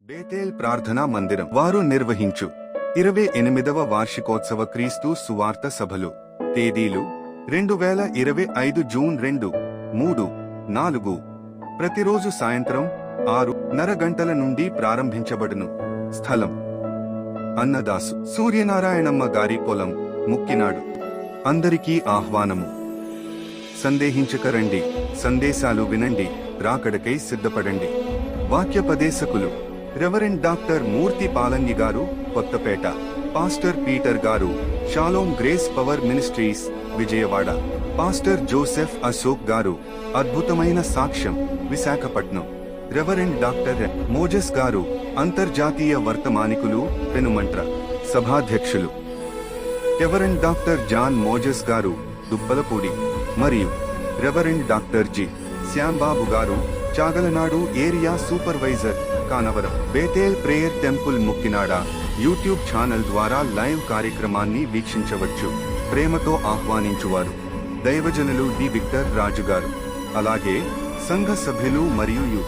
బేతేల్ ప్రార్థనా మందిరం వారు నిర్వహించు 28వ వార్షికోత్సవ క్రీస్తు సువార్త సభలు తేదీలు 2025 జూన్ 2, 3, 4 ప్రతిరోజు సాయంత్రం 6:30 గంటల నుండి ప్రారంభించబడును. స్థలం అన్నదాసు సూర్యనారాయణమ్మ గారి పొలం, ముక్కినాడు. అందరికీ ఆహ్వానము. సందేహించకరండి, సందేశాలు వినండి, రాకడకై సిద్ధపడండి. వాక్యపదేశకులు రెవరెండ్ డాక్టర్ మూర్తి పాలంగి గారు, కొత్తపేట. పాస్టర్ పీటర్ గారు, shalom grace power ministries, Vijayawada. Pastor Joseph Ashok garu, అద్భుతమైన సాక్ష్యం, విశాఖపట్నం. రెవరెండ్ డాక్టర్ మోజెస్ గారు, అంతర్జాతీయ వర్తమానికులు, పెనుమంట్ర. సభాధ్యక్షులు రెవరెండ్ డాక్టర్ జాన్ మోజెస్ గారు, దుబ్బలపూడి. మరియు రెవరెండ్ డాక్టర్ జి. శ్యాంబాబు గారు, Chagalanadu area supervisor, Kanavaram. Bethel prayer temple, Mukkinada YouTube channel ద్వారా లైవ్ కార్యక్రమాన్ని వీక్షించవచ్చు. ప్రేమతో ఆహ్వానించువారు దైవజనులు డి. విక్టర్ రాజు గారు. అలాగే సంఘ సభ్యులు మరియు